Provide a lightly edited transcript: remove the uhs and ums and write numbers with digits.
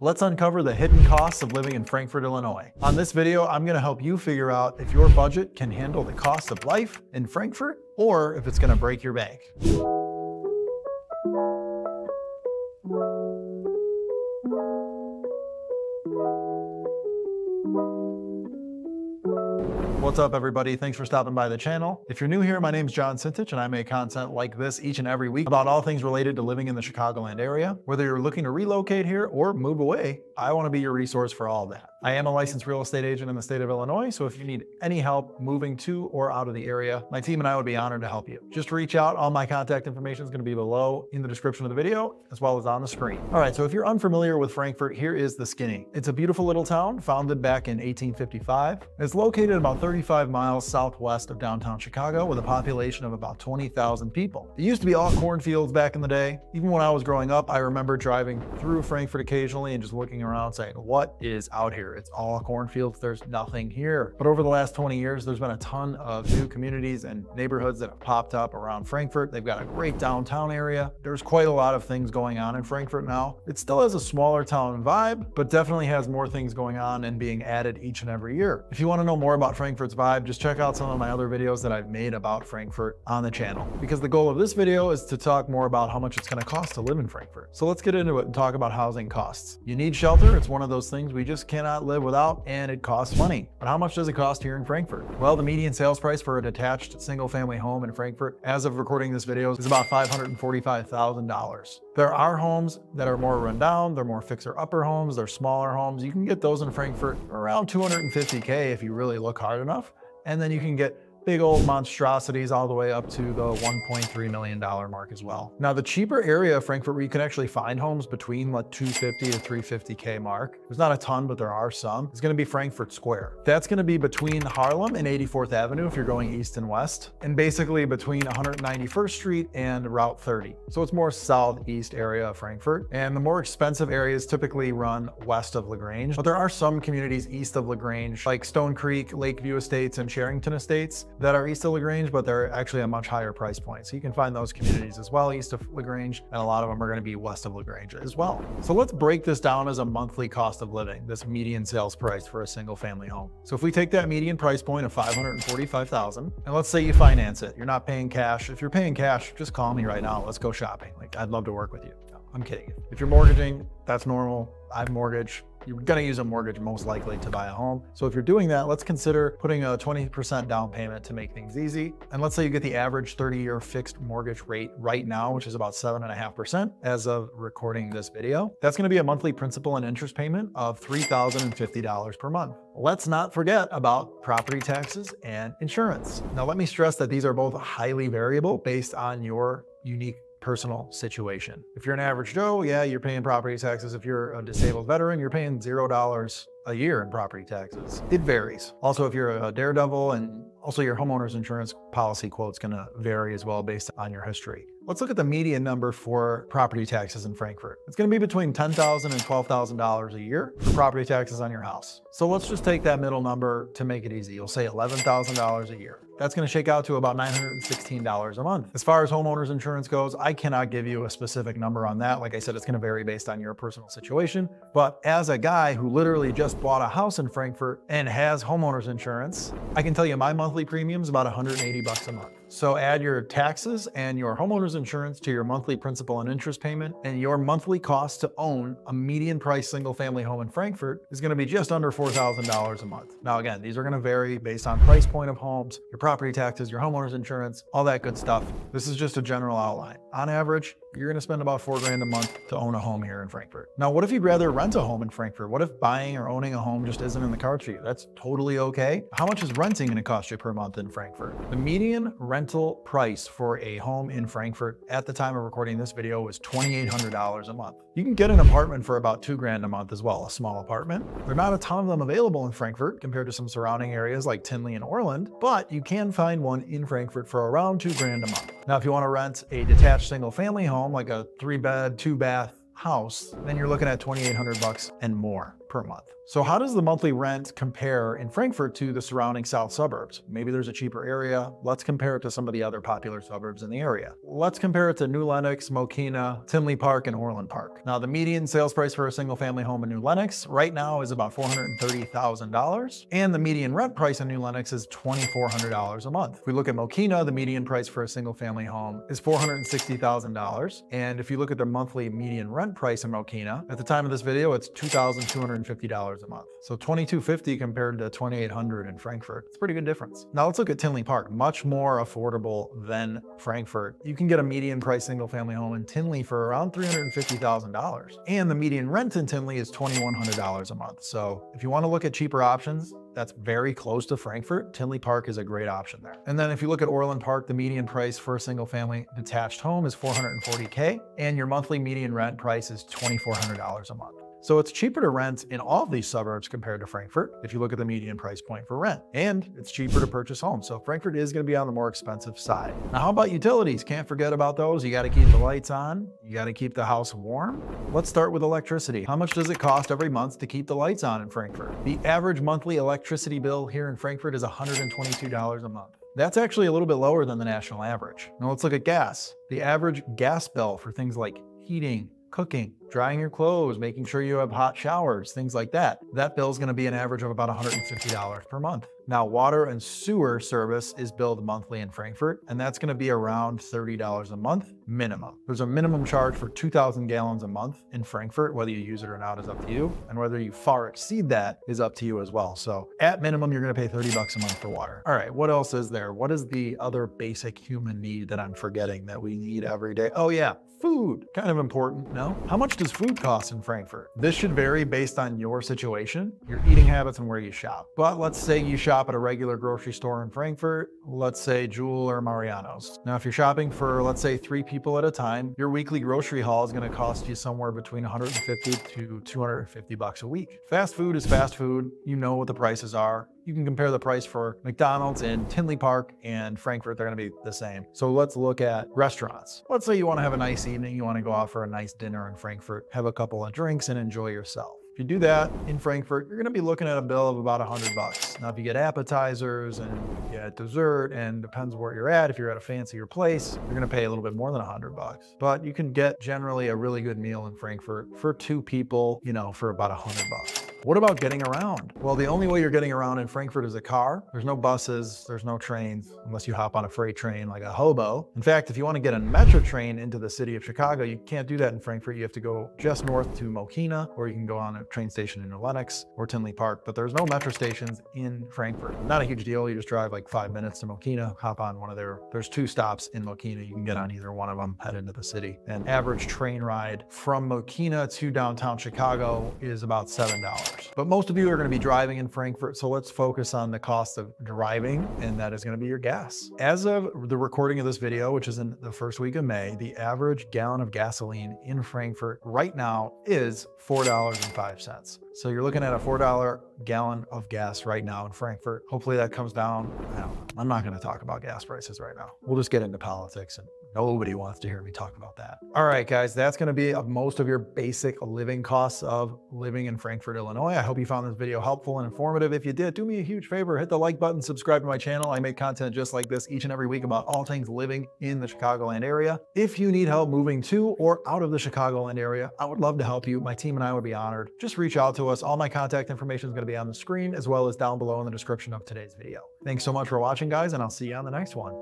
Let's uncover the hidden costs of living in Frankfort, Illinois. On this video, I'm going to help you figure out if your budget can handle the cost of life in Frankfort or if it's going to break your bank. What's up, everybody? Thanks for stopping by the channel. If you're new here, my name's John Sintich, and I make content like this each and every week about all things related to living in the Chicagoland area. Whether you're looking to relocate here or move away, I want to be your resource for all of that. I am a licensed real estate agent in the state of Illinois, so if you need any help moving to or out of the area, my team and I would be honored to help you. Just reach out. All my contact information is going to be below in the description of the video, as well as on the screen. All right, so if you're unfamiliar with Frankfort, here is the skinny. It's a beautiful little town founded back in 1855. It's located about 35 miles southwest of downtown Chicago with a population of about 20,000 people. It used to be all cornfields back in the day. Even when I was growing up, I remember driving through Frankfort occasionally and just looking around saying, what is out here? It's all cornfields. There's nothing here. But over the last 20 years, there's been a ton of new communities and neighborhoods that have popped up around Frankfort. They've got a great downtown area. There's quite a lot of things going on in Frankfort now. It still has a smaller town vibe, but definitely has more things going on and being added each and every year. If you want to know more about Frankfort's vibe, just check out some of my other videos that I've made about Frankfort on the channel, because the goal of this video is to talk more about how much it's going to cost to live in Frankfort. So let's get into it and talk about housing costs. You need shelter. It's one of those things we just cannot live without, and it costs money. But how much does it cost here in Frankfort? Well, the median sales price for a detached single-family home in Frankfort, as of recording this video, is about $545,000. There are homes that are more rundown, they're more fixer-upper homes, they're smaller homes. You can get those in Frankfort around $250K if you really look hard enough. And then you can get big old monstrosities all the way up to the $1.3 million mark as well. Now, the cheaper area of Frankfort where you can actually find homes between like $250 to $350K mark, there's not a ton, but there are some, it's going to be Frankfort Square. That's going to be between Harlem and 84th Avenue if you're going east and west, and basically between 191st Street and Route 30. So it's more southeast area of Frankfort, and the more expensive areas typically run west of LaGrange, but there are some communities east of LaGrange, like Stone Creek, Lakeview Estates, and Sherrington Estates, that are east of LaGrange, but they're actually a much higher price point. So you can find those communities as well east of LaGrange, and a lot of them are going to be west of LaGrange as well. So let's break this down as a monthly cost of living, this median sales price for a single family home. So if we take that median price point of $545,000, and let's say you finance it, you're not paying cash. If you're paying cash, just call me right now. Let's go shopping. Like, I'd love to work with you. No, I'm kidding. If you're mortgaging, that's normal. I mortgage. You're going to use a mortgage most likely to buy a home. So if you're doing that, let's consider putting a 20% down payment to make things easy. And let's say you get the average 30-year fixed mortgage rate right now, which is about 7.5% as of recording this video. That's going to be a monthly principal and interest payment of $3,050 per month. Let's not forget about property taxes and insurance. Now, let me stress that these are both highly variable based on your unique personal situation. If you're an average Joe, yeah, you're paying property taxes. If you're a disabled veteran, you're paying $0 a year in property taxes. It varies. Also, if you're a daredevil, and also your homeowner's insurance policy quote's going to vary as well based on your history. Let's look at the median number for property taxes in Frankfort. It's going to be between $10,000 and $12,000 a year for property taxes on your house. So let's just take that middle number to make it easy. You'll say $11,000 a year. That's going to shake out to about $916 a month. As far as homeowners insurance goes, I cannot give you a specific number on that. Like I said, it's going to vary based on your personal situation. But as a guy who literally just bought a house in Frankfort and has homeowners insurance, I can tell you my monthly premium is about $180 a month. So add your taxes and your homeowner's insurance to your monthly principal and interest payment, and your monthly cost to own a median price single family home in Frankfort is going to be just under $4,000 a month. Now again, these are going to vary based on price point of homes, your property taxes, your homeowner's insurance, all that good stuff. This is just a general outline. On average, you're going to spend about $4,000 a month to own a home here in Frankfort. Now, what if you'd rather rent a home in Frankfort? What if buying or owning a home just isn't in the cards for you? That's totally okay. How much is renting going to cost you per month in Frankfort? The median rental price for a home in Frankfort at the time of recording this video was $2,800 a month. You can get an apartment for about $2,000 a month as well, a small apartment. There are not a ton of them available in Frankfort compared to some surrounding areas like Tinley and Orland, but you can find one in Frankfort for around $2,000 a month. Now, if you want to rent a detached single family home, like a 3-bed, 2-bath house, then you're looking at $2,800 and more. per month. So how does the monthly rent compare in Frankfurt to the surrounding south suburbs? Maybe there's a cheaper area. Let's compare it to some of the other popular suburbs in the area. Let's compare it to New Lenox, Mokina, Tinley Park, and Orland Park. Now, the median sales price for a single family home in New Lenox right now is about $430,000, and the median rent price in New Lenox is $2,400 a month. If we look at Mokina, the median price for a single family home is $460,000, and if you look at the monthly median rent price in Mokina, at the time of this video, it's $2,250 a month. So $2,250 compared to $2,800 in Frankfurt. It's a pretty good difference. Now let's look at Tinley Park, much more affordable than Frankfurt. You can get a median price single family home in Tinley for around $350,000. And the median rent in Tinley is $2,100 a month. So if you want to look at cheaper options, that's very close to Frankfurt. Tinley Park is a great option there. And then if you look at Orland Park, the median price for a single family detached home is $440K, and your monthly median rent price is $2,400 a month. So it's cheaper to rent in all of these suburbs compared to Frankfurt if you look at the median price point for rent. And it's cheaper to purchase homes. So Frankfurt is going to be on the more expensive side. Now, how about utilities? Can't forget about those. You got to keep the lights on. You got to keep the house warm. Let's start with electricity. How much does it cost every month to keep the lights on in Frankfurt? The average monthly electricity bill here in Frankfurt is $122 a month. That's actually a little bit lower than the national average. Now let's look at gas. The average gas bill for things like heating, cooking, drying your clothes, making sure you have hot showers, things like that. That bill is going to be an average of about $150 per month. Now, water and sewer service is billed monthly in Frankfurt, and that's going to be around $30 a month minimum. There's a minimum charge for 2,000 gallons a month in Frankfurt. Whether you use it or not is up to you, and whether you far exceed that is up to you as well. So at minimum, you're going to pay $30 a month for water. All right, what else is there? What is the other basic human need that I'm forgetting that we need every day? Oh yeah, food. Kind of important, no? How much does food cost in Frankfurt? This should vary based on your situation, your eating habits, and where you shop. But let's say you shop at a regular grocery store in Frankfurt, let's say Jewel or Mariano's. Now, if you're shopping for, let's say, 3 people at a time, your weekly grocery haul is going to cost you somewhere between $150 to $250 a week. Fast food is fast food. You know what the prices are. You can compare the price for McDonald's in Tinley Park and Frankfurt. They're going to be the same. So let's look at restaurants. Let's say you want to have a nice evening. You want to go out for a nice dinner in Frankfurt, have a couple of drinks and enjoy yourself. If you do that in Frankfurt, you're going to be looking at a bill of about $100. Now, if you get appetizers and you get dessert, and depends where you're at, if you're at a fancier place, you're going to pay a little bit more than $100. But you can get generally a really good meal in Frankfurt for 2 people, you know, for about $100. What about getting around? Well, the only way you're getting around in Frankfurt is a car. There's no buses, there's no trains, unless you hop on a freight train like a hobo. In fact, if you want to get a metro train into the city of Chicago, you can't do that in Frankfurt. You have to go just north to Mokina, or you can go on a train station in New Lenox or Tinley Park, but there's no metro stations in Frankfurt. Not a huge deal. You just drive like 5 minutes to Mokina, hop on one of there's 2 stops in Mokina. You can get on either one of them, head into the city. An average train ride from Mokina to downtown Chicago is about $7. But most of you are going to be driving in Frankfurt, so let's focus on the cost of driving, and that is going to be your gas. As of the recording of this video, which is in the first week of May, the average gallon of gasoline in Frankfurt right now is $4.05. So you're looking at a $4 gallon of gas right now in Frankfurt. Hopefully that comes down. I don't know. I'm not going to talk about gas prices right now. We'll just get into politics, and nobody wants to hear me talk about that. All right, guys, that's going to be most of your basic living costs of living in Frankfurt, Illinois. I hope you found this video helpful and informative. If you did, do me a huge favor, hit the like button, subscribe to my channel. I make content just like this each and every week about all things living in the Chicagoland area. If you need help moving to or out of the Chicagoland area, I would love to help you. My team and I would be honored. Just reach out to us. All my contact information is going to be on the screen, as well as down below in the description of today's video. Thanks so much for watching, guys, and I'll see you on the next one.